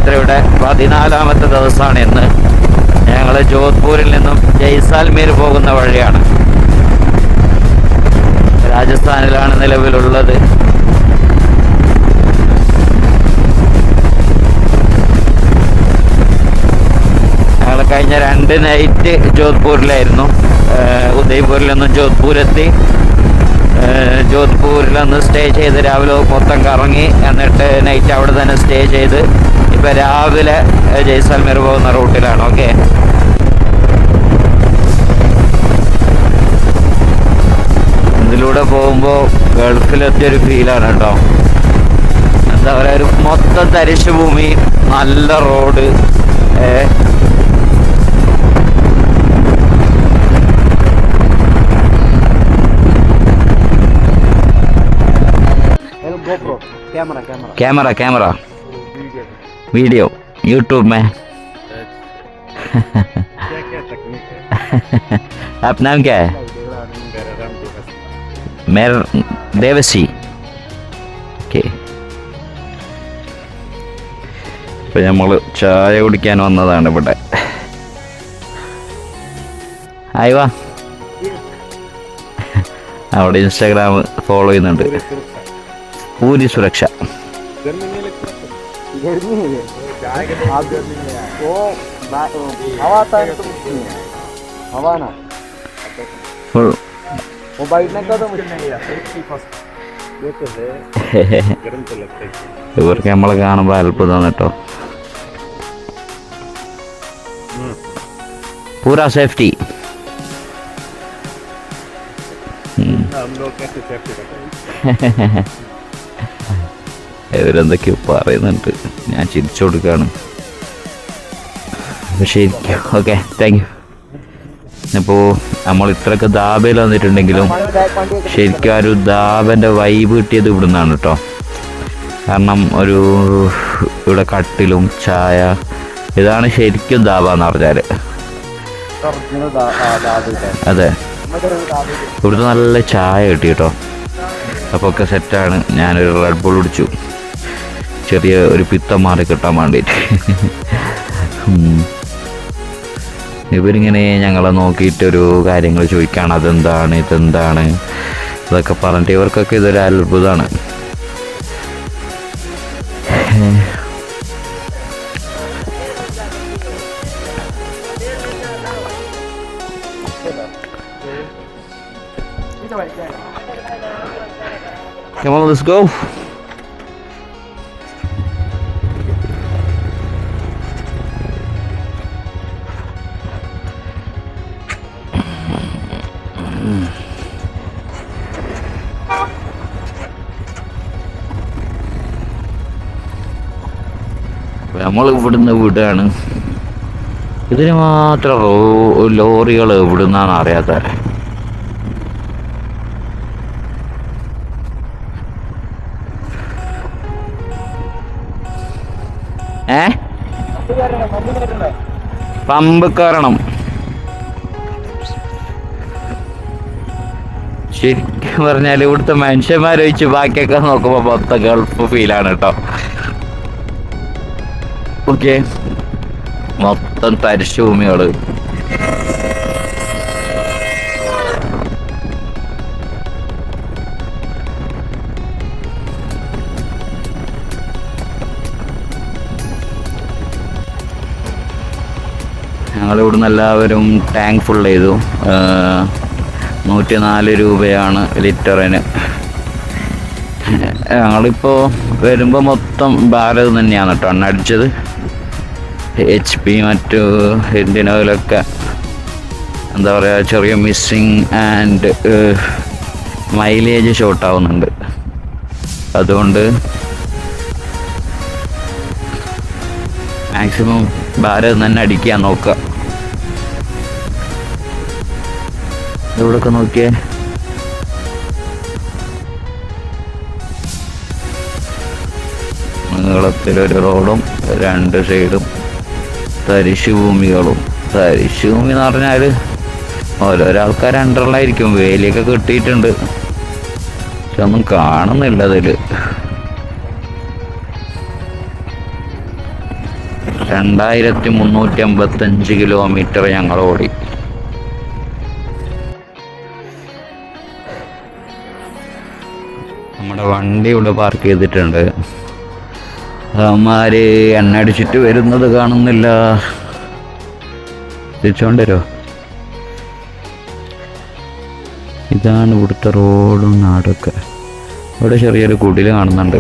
യാത്രയുടെ 14ാമത്തെ ദിവസമാണ് ഇന്ന്. ഞങ്ങൾ ജോധ്പൂരിൽ നിന്നും ജയ്സാൽമീർ പോകുന്ന വഴിയാണ്. രാജസ്ഥാനിലാണ് നിലവിലുള്ളത്. ഞങ്ങൾ കഴിഞ്ഞ 2 നൈറ്റ് ജോധ്പൂരിലായിരുന്നു. ഉദയ്പൂരിൽ നിന്നും ജോധ്പൂരെത്തി. ജോധ്പൂരിലൊന്ന് സ്റ്റേ ചെയ്ത് രാവിലെ മൊത്തം കറങ്ങി, എന്നിട്ട് നൈറ്റ് അവിടെ തന്നെ സ്റ്റേ ചെയ്ത് ഇപ്പം രാവിലെ ജയ്സാൽമീർ പോകുന്ന റൂട്ടിലാണ്. ഓക്കെ, ഇതിലൂടെ പോകുമ്പോൾ ഗൾഫിലെത്തിയൊരു ഫീലാണ് കേട്ടോ. എന്താ പറയുക, ഒരു മൊത്തം തരിശ് ഭൂമി, നല്ല റോഡ്. कैमरा वीडियो यूट्यूब में। आप नाम क्या है? मेरा देवसी। ഓക്കെ, ഇപ്പം നമ്മൾ ചായ കുടിക്കാൻ വന്നതാണ് ഇവിടെ. ആയിവാ, അവിടെ ഇൻസ്റ്റാഗ്രാം ഫോളോ ചെയ്യുന്നുണ്ട്. पूरी सुरक्षा। ഇവർക്ക് നമ്മളെ കാണുമ്പോൾ അത്ഭുതം കേട്ടോ. पूरा सेफ्टी। ഇവരെന്തൊക്കെയോ പറയുന്നുണ്ട്, ഞാൻ ചിരിച്ചു കൊടുക്കുകയാണ്. ശരിക്കും ഓക്കെ, താങ്ക് യു. ഇപ്പോൾ നമ്മൾ ഇത്രയൊക്കെ ദാബയിൽ വന്നിട്ടുണ്ടെങ്കിലും ശരിക്കും ആ ഒരു ദാബൻ്റെ വൈബ് കിട്ടിയത് ഇവിടെ നിന്നാണ് കേട്ടോ. കാരണം ഒരു ഇവിടെ കട്ടിലും ചായ, ഇതാണ് ശരിക്കും ദാബ എന്ന് പറഞ്ഞാൽ. അതെ, ഇവിടുത്തെ നല്ല ചായ കിട്ടി കേട്ടോ. അപ്പോൾ ഒക്കെ സെറ്റാണ്. ഞാനൊരു റെഡ് ബുൾ കുടിച്ചു, ചെറിയ ഒരു പിത്തം മാറി കിട്ടാൻ വേണ്ടിയിട്ട്. ഇവരിങ്ങനെ ഞങ്ങളെ നോക്കിയിട്ടൊരു കാര്യങ്ങൾ ചോദിക്കുകയാണ്, അതെന്താണ് ഇതെന്താണ് ഇതൊക്കെ പറഞ്ഞിട്ട്. ഇവർക്കൊക്കെ ഇതൊരു അത്ഭുതമാണ്. Come on, let's go. നമ്മൾ ഇവിടുന്ന് വിടുകയാണ്. ഇതിന് മാത്രം ലോറികൾ എവിടുന്നാണ് അറിയാത്ത. പമ്പ് കയറണം. ശരിക്കും പറഞ്ഞാൽ ഇവിടുത്തെ മനുഷ്യന്മാരെ വെച്ച് ബാക്കിയൊക്കെ നോക്കുമ്പോൾ മൊത്തം ഗൾഫ് ഫീലാണ് കേട്ടോ. ഓക്കെ, മൊത്തം തരിശ് ഭൂമികള്. ഞങ്ങളിവിടുന്ന് എല്ലാവരും ടാങ്ക് ഫുൾ ചെയ്തു. 104 രൂപയാണ് ലിറ്ററിന്. ഞങ്ങളിപ്പോൾ വരുമ്പോൾ മൊത്തം ഭാരത് തന്നെയാണ് കേട്ടോ എണ്ണ. HP മറ്റു ഇന്ത്യൻ ഓയിലൊക്കെ എന്താ പറയുക, ചെറിയ മിസ്സിങ് ആൻഡ് മൈലേജ് ഷോർട്ടാവുന്നുണ്ട്. അതുകൊണ്ട് മാക്സിമം ഭാരത് തന്നെ അടിക്കാൻ നോക്കുക. ഇവിടെയൊക്കെ നോക്കിയേ, നീളത്തിലൊരു റോഡും 2 സൈഡും തരിശു ഭൂമികളും. തരിശു ഭൂമി എന്ന് പറഞ്ഞാൽ ഓരോരോ ആൾക്കാർ അണ്ടറിലായിരിക്കും. വേലിയൊക്കെ കെട്ടിയിട്ടുണ്ട്, പക്ഷെ ഒന്നും കാണുന്നില്ല അതിൽ. 2355 കിലോമീറ്റർ ഞങ്ങൾ ഓടി. നമ്മുടെ വണ്ടി ഇവിടെ പാർക്ക് ചെയ്തിട്ടുണ്ട്. അവന്മാര് എണ്ണ അടിച്ചിട്ട് വരുന്നത് കാണുന്നില്ല. തിരിച്ചോണ്ട് വരുമോ? ഇതാണ് ഇവിടുത്തെ റോഡും നാടൊക്കെ. ഇവിടെ ചെറിയൊരു കുടിൽ കാണുന്നുണ്ട്.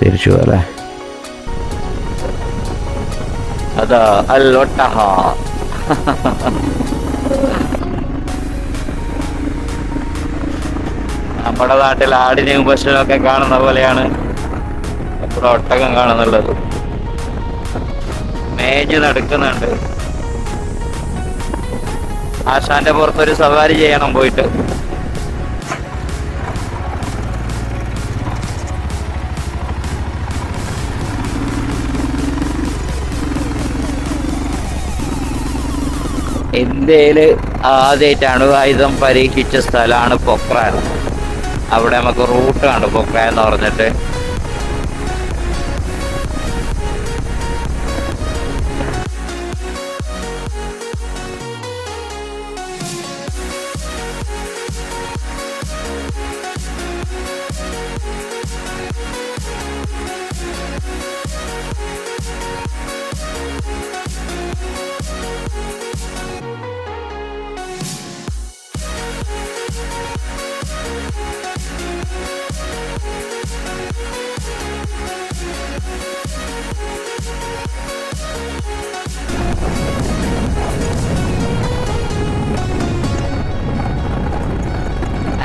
തിരിച്ചു പോലെ അതാ അല്ലോട്ടഹ. നമ്മുടെ നാട്ടിൽ ആടിനെയും പശുവിനൊക്കെ കാണുന്ന പോലെയാണ് ഇവിടെ ഒട്ടകം കാണുന്നുള്ളത്. മേഞ്ഞ് നടക്കുന്നുണ്ട്. ആശാന്റെ പുറത്തൊരു സവാരി ചെയ്യണം പോയിട്ട്. ഇന്ത്യയില് ആദ്യമായിട്ടാണ് ആയുധം പരീക്ഷിച്ച സ്ഥലമാണ് പൊക്രാൻ. അവിടെ നമുക്ക് റൂട്ട് കണ്ടു പൊക്രാൻ എന്ന് പറഞ്ഞിട്ട്.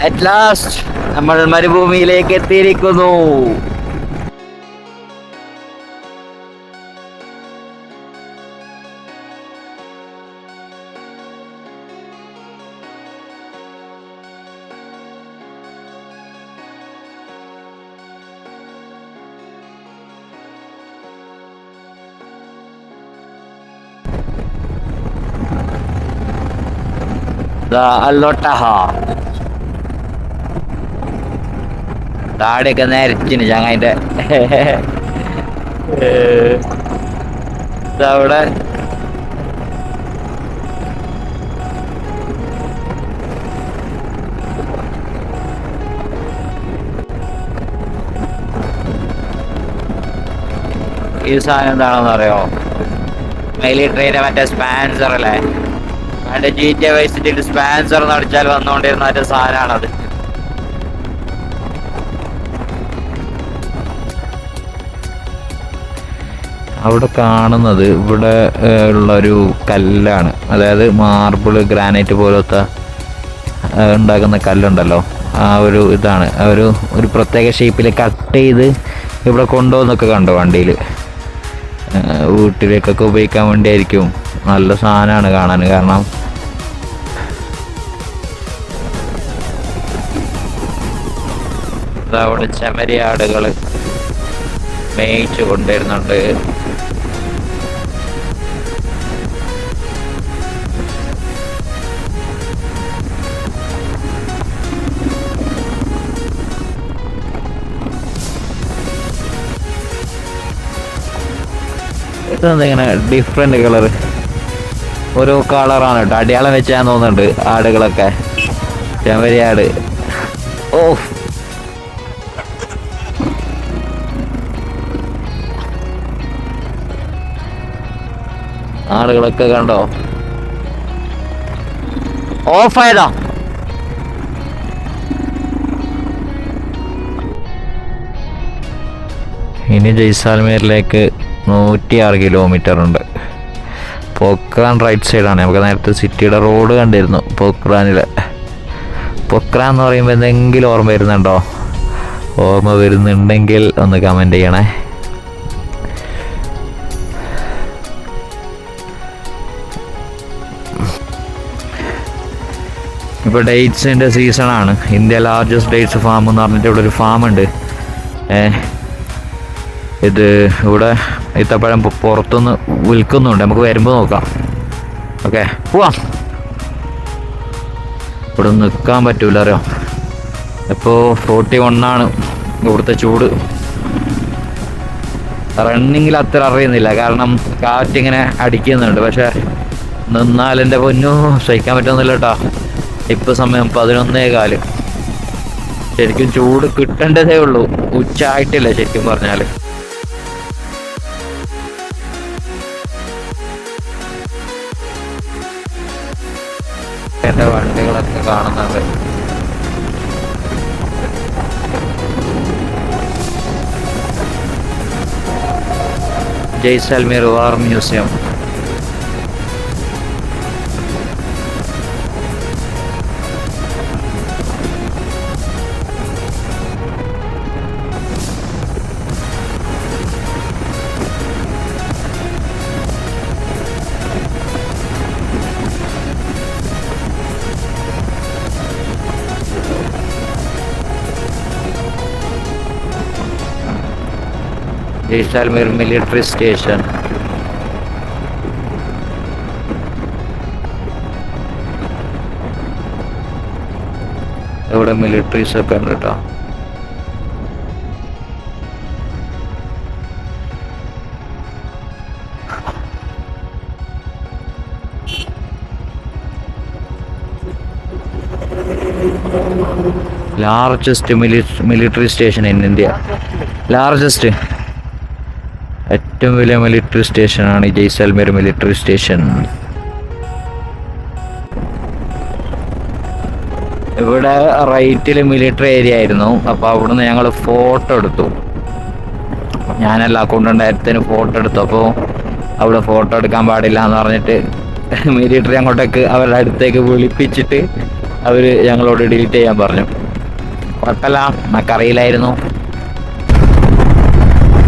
At last, നമ്മൾ മരുഭൂമിയിലേക്ക് എത്തിയിരിക്കുന്നു. അല്ലോട്ടഹ. താടിയൊക്കെ നേരച്ചിന് ചങ്ങായിന്റെ. അവിടെ ഈ സാധനം എന്താണെന്ന് അറിയോ? മിലിറ്ററിയുടെ മറ്റേ സ്പാൻസർ അല്ലേ? മറ്റേ GTA Vice Cityയിൽ സ്പാൻസർ നടിച്ചാൽ വന്നുകൊണ്ടിരുന്ന മറ്റേ സാധനമാണത്. അവിടെ കാണുന്നത് ഇവിടെ ഉള്ളൊരു കല്ലാണ്. അതായത് മാർബിൾ, ഗ്രാനൈറ്റ് പോലത്തെ ഉണ്ടാക്കുന്ന കല്ലുണ്ടല്ലോ, ആ ഒരു ഇതാണ്. ഒരു പ്രത്യേക ഷേപ്പിൽ കട്ട് ചെയ്ത് ഇവിടെ കൊണ്ടുപോകുന്നൊക്കെ കണ്ടു വണ്ടിയിൽ. വീട്ടിലേക്കൊക്കെ ഉപയോഗിക്കാൻ വേണ്ടിയായിരിക്കും. നല്ല സാധനമാണ് കാണാൻ. കാരണം അവിടെ ചെമ്മരിയാടുകൾ മേയിച്ചു കൊണ്ടിരുന്നുണ്ട്. ഇതെന്തിങ്ങനെ ഡിഫറെന്റ് കളർ, ഓരോ കളറാണ് കേട്ടോ. അടയാളം വെച്ചാൽ തോന്നുന്നുണ്ട് ആടുകളൊക്കെ. ചെമ്മരിയാട്. ഓ, ആടുകളൊക്കെ കണ്ടോ? ഓഫായതാ. ഇനി ജയ്സാൽമീറിലേക്ക് 106 കിലോമീറ്റർ ഉണ്ട്. പൊക്രാൻ റൈറ്റ് സൈഡാണ്. നമുക്ക് നേരത്തെ സിറ്റിയുടെ റോഡ് കണ്ടിരുന്നു. പൊക്രാനിലെ പൊക്രാൻ എന്ന് പറയുമ്പോൾ എന്തെങ്കിലും ഓർമ്മ വരുന്നുണ്ടോ? ഓർമ്മ വരുന്നുണ്ടെങ്കിൽ ഒന്ന് കമൻറ്റ് ചെയ്യണേ. ഇപ്പോൾ ഡേറ്റ്സിൻ്റെ സീസണാണ്. ഇന്ത്യ ലാർജസ്റ്റ് ഡേറ്റ്സ് ഫാം എന്ന് പറഞ്ഞിട്ട് ഇവിടെ ഒരു ഫാമുണ്ട്. ഇത് ഇവിടെ ഈത്തപ്പഴം പുറത്തുനിന്ന് വിൽക്കുന്നുണ്ട്. നമുക്ക് വരുമ്പോൾ നോക്കാം. ഓക്കെ, പോവാം. ഇവിടെ നിൽക്കാൻ പറ്റൂല അറിയോ? ഇപ്പോൾ 41 ഇവിടുത്തെ ചൂട്. റണ്ണിങ്ങിൽ അത്ര അറിയുന്നില്ല, കാരണം കാറ്റിങ്ങനെ അടിക്കുന്നുണ്ട്. പക്ഷെ നിന്നാൽ എൻ്റെ പൊന്നു സഹിക്കാൻ പറ്റുന്നില്ല കേട്ടോ. ഇപ്പം സമയം 11:15. ശരിക്കും ചൂട് കിട്ടേണ്ടതേ ഉള്ളൂ, ഉച്ച ആയിട്ടില്ല ശരിക്കും പറഞ്ഞാൽ. എൻ്റെ വണ്ടികളൊക്കെ കാണുന്നുണ്ട്. ജയ്സാൽമീർ വാർ മ്യൂസിയം. Jaisalmer military station. ഇവിടെ മിലിറ്ററീസ് ഒക്കെ ഉണ്ട് കേട്ടോ. Largest military station in India. Largest, ഏറ്റവും വലിയ മിലിറ്ററി സ്റ്റേഷനാണ് ഈ ജയ്സാൽമീർ മിലിറ്ററി സ്റ്റേഷൻ. ഇവിടെ റൈറ്റിൽ മിലിറ്ററി ഏരിയ ആയിരുന്നു. അപ്പോൾ അവിടുന്ന് ഞങ്ങൾ ഫോട്ടോ എടുത്തു. ഞാനല്ല, അക്കൗണ്ടൻ്റായിരത്തിന് ഫോട്ടോ എടുത്തു. അപ്പോൾ അവിടെ ഫോട്ടോ എടുക്കാൻ പാടില്ല എന്ന് പറഞ്ഞിട്ട് മിലിറ്ററി അങ്ങോട്ടേക്ക് അവരുടെ അടുത്തേക്ക് വിളിപ്പിച്ചിട്ട് അവർ ഞങ്ങളോട് ഡിലീറ്റ് ചെയ്യാൻ പറഞ്ഞു. കുഴപ്പമില്ല, നമുക്കറിയില്ലായിരുന്നു.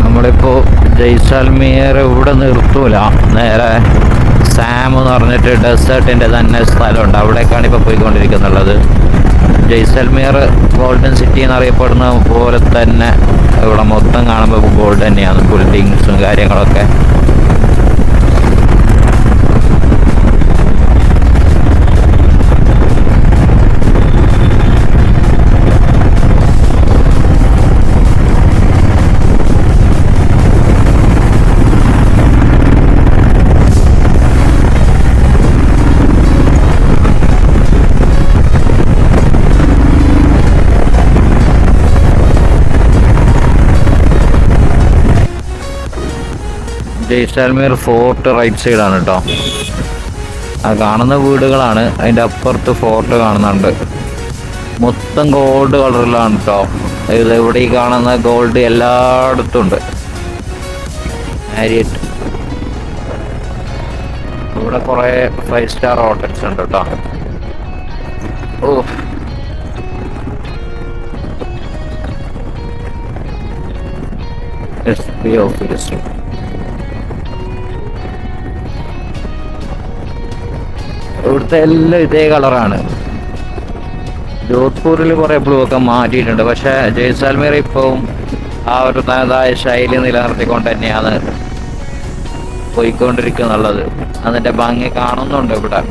നമ്മളിപ്പോൾ ജയ്സാൽമീർ ഇവിടെ നിർത്തൂല, നേരെ സാം എന്ന് പറഞ്ഞിട്ട് ഡെസേർട്ടിൻ്റെ തന്നെ സ്ഥലമുണ്ട്, അവിടേക്കാണ് ഇപ്പോൾ പോയിക്കൊണ്ടിരിക്കുന്നുള്ളത്. ജയ്സാൽമീർ ഗോൾഡൻ സിറ്റി എന്നറിയപ്പെടുന്ന പോലെ തന്നെ ഇവിടെ മൊത്തം കാണുമ്പോൾ ഗോൾഡ് തന്നെയാണ്, ബിൽഡിങ്സും കാര്യങ്ങളൊക്കെ. ജയ്സാൽമീർ ഫോർട്ട് റൈറ്റ് സൈഡാണ് കേട്ടോ. ആ കാണുന്ന വീടുകളാണ്, അതിൻ്റെ അപ്പുറത്ത് ഫോർട്ട് കാണുന്നുണ്ട്. മൊത്തം ഗോൾഡ് കളറിലാണ് കേട്ടോ. ഇത് ഇവിടെ ഈ കാണുന്ന ഗോൾഡ് എല്ലായിടത്തും ഉണ്ട്. മാരിയറ്റ്, ഇവിടെ കുറേ 5 സ്റ്റാർ ഹോട്ടൽസ് ഉണ്ട് കേട്ടോ. ഓ, SB ഓഫീസ്. ഇവിടുത്തെ എല്ലാം ഇതേ കളറാണ്. ജോധ്പൂരിൽ കുറേ ബ്ലൂ ഒക്കെ മാറ്റിയിട്ടുണ്ട്, പക്ഷേ ജയ്സാൽമീർ ഇപ്പം ആ ഒരു തനതായ ശൈലി നിലനിർത്തിക്കൊണ്ട് തന്നെയാണ് പോയിക്കൊണ്ടിരിക്കുന്നുള്ളത്. അതിൻ്റെ ഭംഗി കാണുന്നുണ്ട് ഇവിടെ.